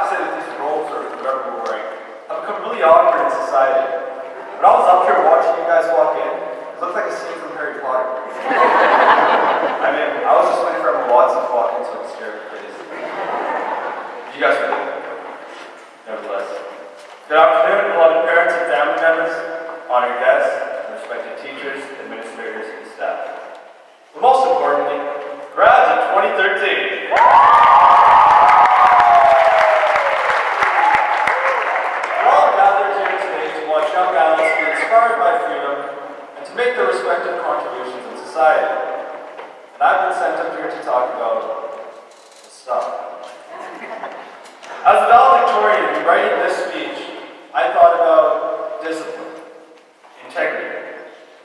say that these robes or whatever we're wearing have become really awkward in society. When I was up here watching you guys walk in, it looked like a scene from Harry Potter. I mean, I was just waiting for Emma Watson to walk in so I could scare her face. You guys were there. Nevertheless. Good afternoon, beloved parents and family members, honored guests, and respected teachers, administrators, and staff. But most importantly, grads of 2013. We're all gathered here today to watch young adults be inspired by freedom and to make their respective contributions in society. And I've been sent up here to talk about stuff. As a valedictorian in writing this speech, I thought about discipline, integrity,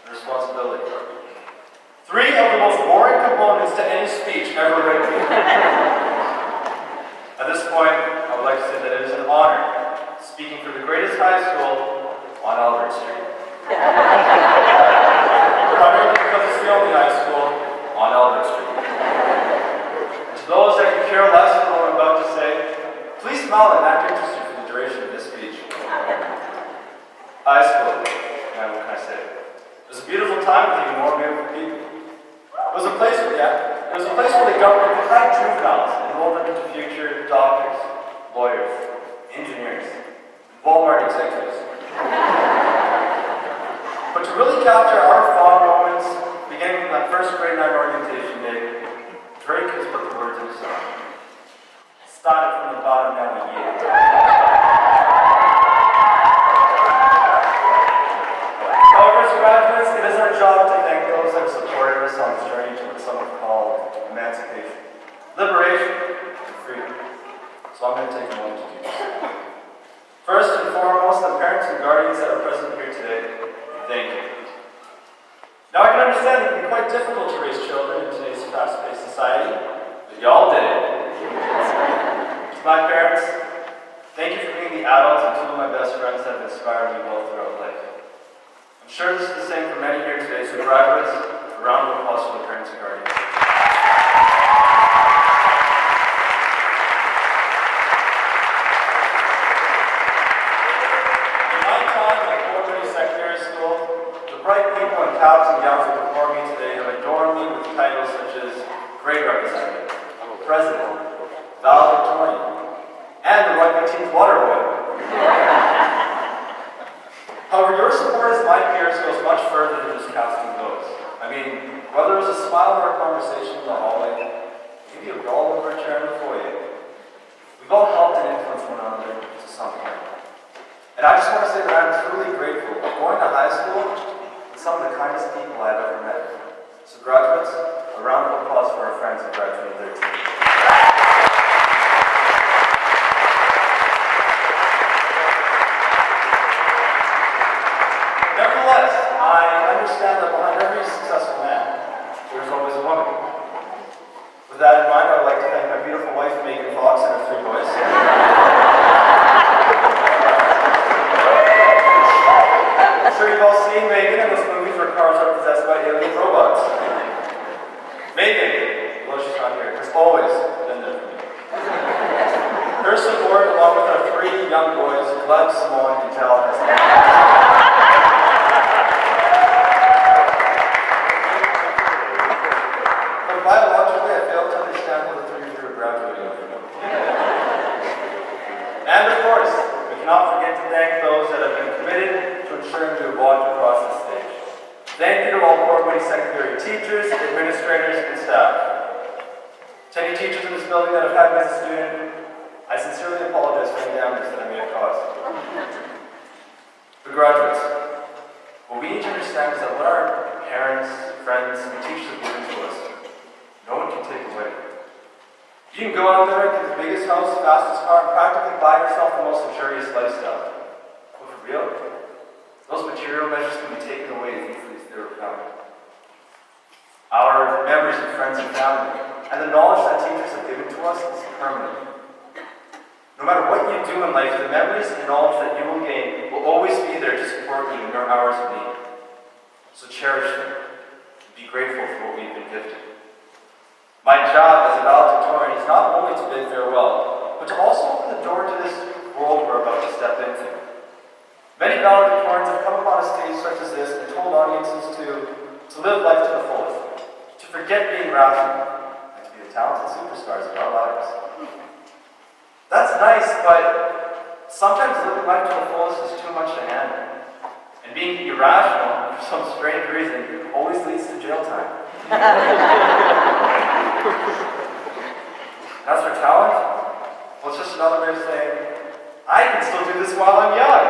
and responsibility. Three of the most boring components to any speech ever written. At this point, I would like to say that it is an honor speaking for the greatest high school on Albert Street. Primarily because it's the only high school on Albert Street. And to those that could care less for what I'm about to say, please smile and act interested for the duration of this speech. High school, man, what can I say? It was a beautiful time with even more beautiful people. It was a place where, the government would hire juveniles and mold them into future doctors, lawyers, engineers, Walmart executives. But to really capture our fond moments, beginning with that first grade 9 orientation day, Drake has put the words in a song. Started from the bottom, now we get it. However, as graduates, it is our job to thank those that have supported us on this journey to what some have called emancipation, liberation, and freedom. So I'm going to take a moment to do this. First and foremost, the parents and guardians that are present here today, thank you. Now I can understand it can be quite difficult to raise children in today's fast-paced society, but y'all did it. To my parents, thank you for being the adults and two of my best friends that have inspired me well throughout life. I'm sure this is the same for many here today, so graduates, a round of applause for the parents and guardians. In my time at Fort Secondary School, the bright people in caps and gowns that before me today have adorned me with titles such as Grade Representative, President, Valedictorian, and the rugby team's water boy. However, your support as my peers goes much further than just casting votes. I mean, whether it was a smile or a conversation in the hallway, maybe a roll over a chair in the foyer, we've all helped and influenced one another to some point. And I just want to say that I'm truly grateful for going to high school with some of the kindest people I've ever met. So graduates, a round of applause for our friends in grad 2013. Nevertheless, I understand that behind every successful man, there's always a woman. With that in mind, I would like to thank my beautiful wife, Megan Fox, and her 3 boys. I'm sure you've all seen Megan in those movies where cars are possessed by alien robots. Megan, although she's not here, has always been there for me. Her support, along with our 3 young boys, Gleb, Simone, and Tal, has biologically, I fail to understand what the 3 of you are graduating over. And of course, we cannot forget to thank those that have been committed to ensuring we have walked across the stage. Thank you to all Port Wayne Secondary teachers, administrators, and staff. To any teachers in this building that have had me as a student, I sincerely apologize for any damage that I may have caused. For graduates, what we need to understand is that what our parents, friends, and teachers have given to us, no one can take away. You can go out there, get the biggest house, fastest car, and practically buy yourself the most luxurious lifestyle. But for real, those material measures can be taken away as easily as they were found. Our memories of friends and family, and the knowledge that teachers have given to us is permanent. No matter what you do in life, the memories and knowledge that you will gain will always be there to support you in your hours of need. So cherish them. Be grateful for what we've been gifted. My job as a valedictorian is not only to bid farewell, but to also opened the door to this world we're about to step into. Many valedictorians have come upon a stage such as this and told audiences to live life to the fullest, to forget being rational, and to be the talented superstars of our lives. That's nice, but sometimes living life to the fullest is too much to handle. And being irrational, for some strange reason, always leads to jail time. As for talent, well, it's just another way of saying, I can still do this while I'm young.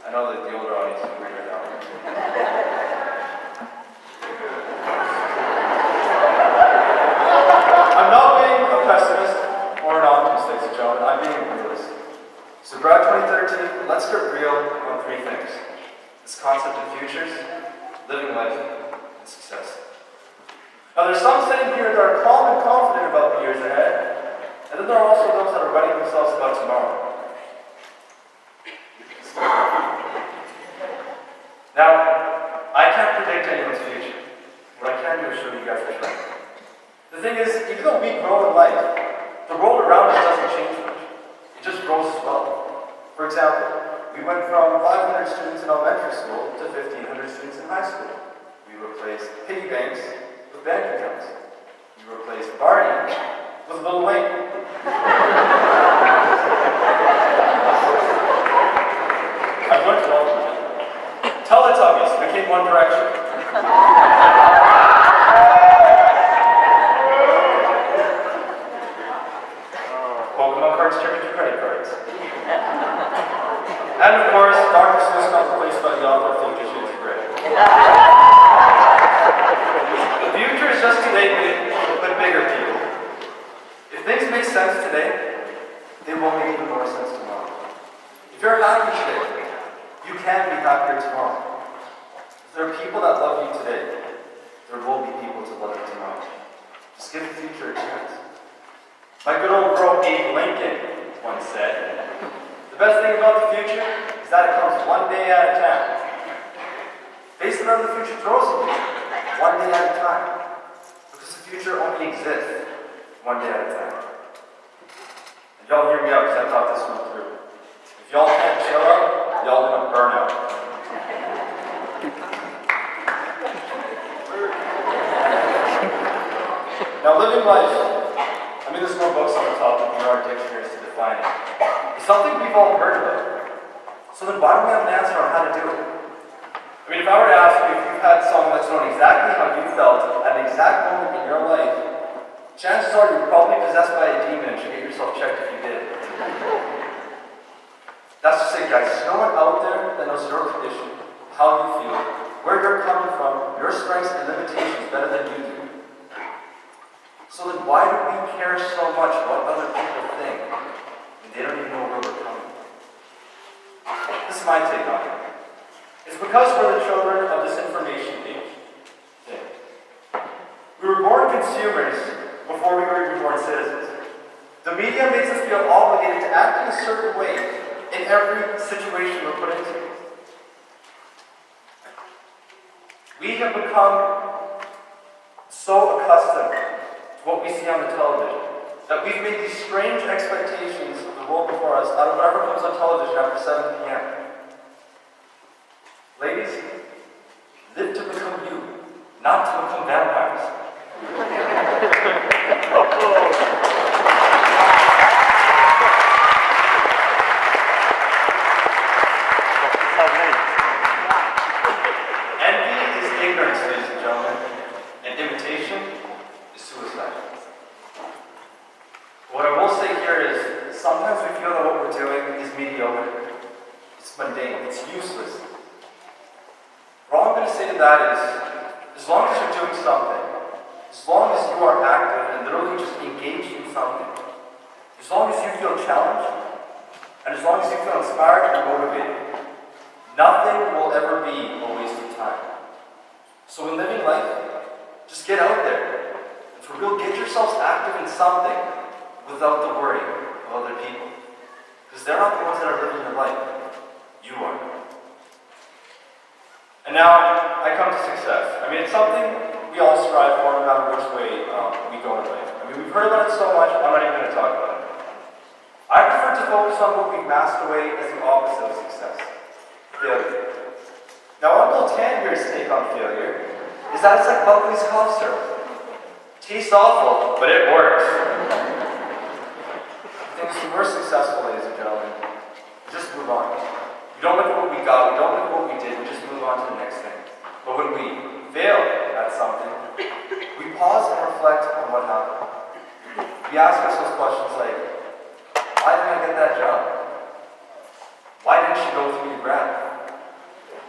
I know that the older audience will agree with that one. I'm not being a pessimist or an optimist, ladies and gentlemen. I'm being a realist. So, Grad 2013, let's get real on three things: this concept of futures, living life, and success. Now, there's some sitting here that are calm and confident about the years ahead, and then there are also those that are writing themselves about tomorrow. Now, I can't predict anyone's future. What I can do is show you guys the trend. The thing is, even though we grow in life, the world around us doesn't change much. It just grows as well. For example, we went from 500 students in elementary school to 1,500 students in high school. We replaced piggy banks with bank accounts. We replaced Barney with Lil Wayne. I've learned to love them. Teletubbies became One Direction. Pokemon cards turned into credit cards. And of course, Dr. Seuss got replaced by the author of 50 Shades of Grey. The future is just today, but bigger, people. If things make sense today, they will make even more sense tomorrow. If you're happy today, you can be happier tomorrow. If there are people that love you today, there will be people to love you tomorrow. Just give the future a chance. My good old bro Abe Lincoln once said, the best thing about the future is that it comes one day at a time. Face whatever the future throws at you, one day at a time. Because the future only exists one day at a time. And y'all hear me out because I thought this one through. If y'all can't chill out, y'all gonna burn out. Now, living life, I mean, there's more books on the topic, there are dictionaries to define it. It's something we've all heard about. So then why don't we have an answer on how to do it? I mean, if I were to ask you if you've had someone that's known exactly how you felt at an exact moment in your life, chances are you're probably possessed by a demon and should get yourself checked if you did. That's just it, guys. There's no one out there that knows your condition, how you feel, where you're coming from, your strengths and limitations better than you do. So then why do we care so much what other people think when they don't even know where we're coming from? This is my take on it. It's because we're the children of this information age. We were born consumers before we were even born citizens. The media makes us feel obligated to act in a certain way in every situation we're put into. We have become so accustomed to what we see on the television that we've made these strange expectations of the world before us out of whatever comes on television after 7 p.m. Ladies, live to become you, not to become vampires. Envy is ignorance, ladies and gentlemen, and imitation is suicide. What I will say here is, sometimes we feel that what we're doing is mediocre. It's mundane, it's useless. All I'm going to say to that is, as long as you're doing something, as long as you are active and literally just engaged in something, as long as you feel challenged, and as long as you feel inspired and motivated, nothing will ever be a waste of time. So in living life, just get out there. And for real, get yourselves active in something without the worry of other people. Because they're not the ones that are living your life. You are. And now, I come to success. I mean, it's something we all strive for no matter which way we go in life. I mean, we've heard about it so much, I'm not even going to talk about it. focus on what we've masked away as the opposite of success, failure. Now, Uncle Tanveer's take on failure is that it's like Buckley's cough syrup. Tastes awful, but it works. I think when we're successful, ladies and gentlemen, we just move on. We don't look at what we got, we don't look at what we did, we just move on to the next thing. But when we fail at something, we pause and reflect on what happened. We ask ourselves questions like, why didn't I get that job? Why didn't she go through grad?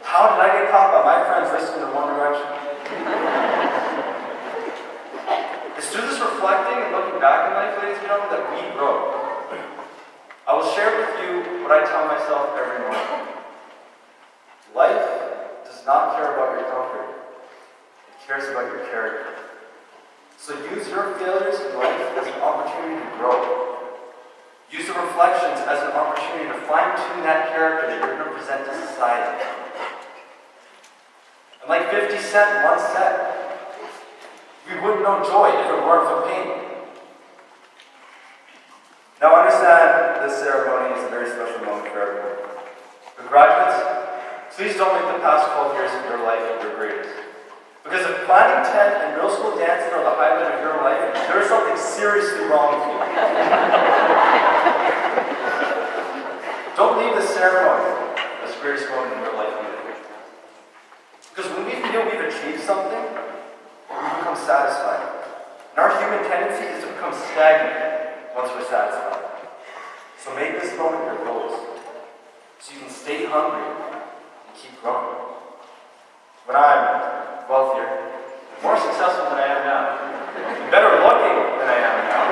How did I get caught by my friends risking in one direction? It's through this reflecting and looking back in life, ladies and gentlemen, that we grow. I will share with you what I tell myself every morning. Life does not care about your comfort. It cares about your character. So use your failures in life as an opportunity to grow. Use the reflections as an opportunity to fine-tune that character that you're going to present to society. And like 50 Cent once said, we wouldn't know joy if it weren't for pain. Now I understand this ceremony is a very special moment for everyone. But graduates, please don't make the past 12 years of your life your greatest. Because if planning 10 and middle school dancing are the highlight of your life, there is something seriously wrong with you. Don't leave this ceremony as the greatest moment in your life either. Because when we feel we've achieved something, we become satisfied. And our human tendency is to become stagnant once we're satisfied. So make this moment your goals, so you can stay hungry and keep growing. When I'm wealthier, more successful than I am now, and better looking than I am now,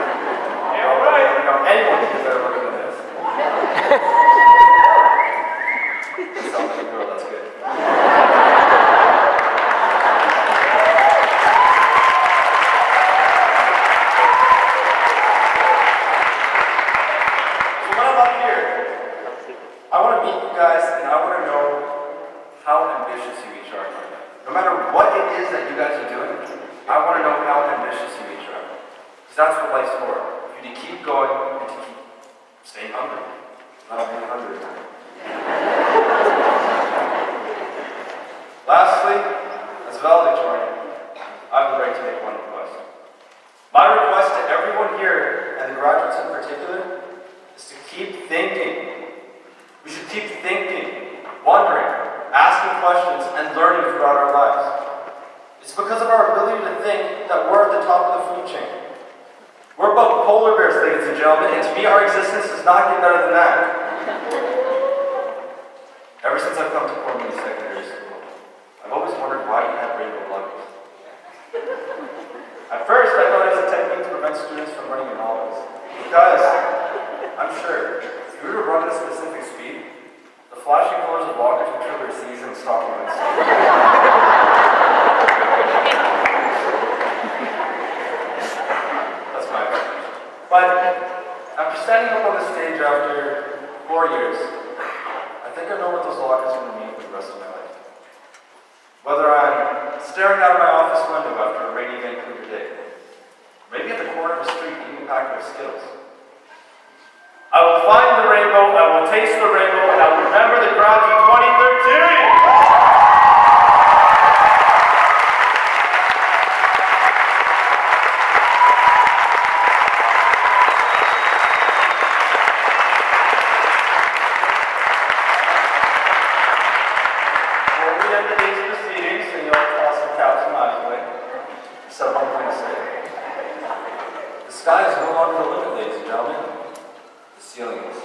anyone can be better looking than this. Sounds like a girl, that's good. I want to meet you guys and I want to know how ambitious you each are. No matter what it is that you guys are doing, I want to know how ambitious you each are. Because that's what life's for. For you to keep going and to keep staying hungry. Not being hungry. Lastly, as valedictorian, I would like to make one request. My request to everyone here, and the graduates in particular, is to keep thinking. We should keep thinking, wondering, asking questions, and learning throughout our lives. It's because of our ability to think that we're at the top of the food chain. We're above polar bears, ladies and gentlemen, and to me, our existence does not get better than that. Ever since I've come to Portland Secondary School, I've always wondered why you have rainbow luggers. At first, I thought it was a technique to prevent students from running in hallways. Because, I'm sure, if you were to run at a specific speed, the flashing colors of lockers would trigger a seizure and stop you instantly. That's my opinion. But after standing up on the stage after 4 years, I think I know what those lockers are going to mean for the rest of my life. Whether I'm staring out of my office window after a rainy Vancouver day, maybe at the corner of a street eating a packet of Skittles, I will find the rainbow, I will taste the rainbow, and I will remember the crowds of 2013! Before we end today's proceedings, and you'll toss some caps and eyes away, so one thing to say. The sky is no longer the limit, ladies and gentlemen. The ceiling is.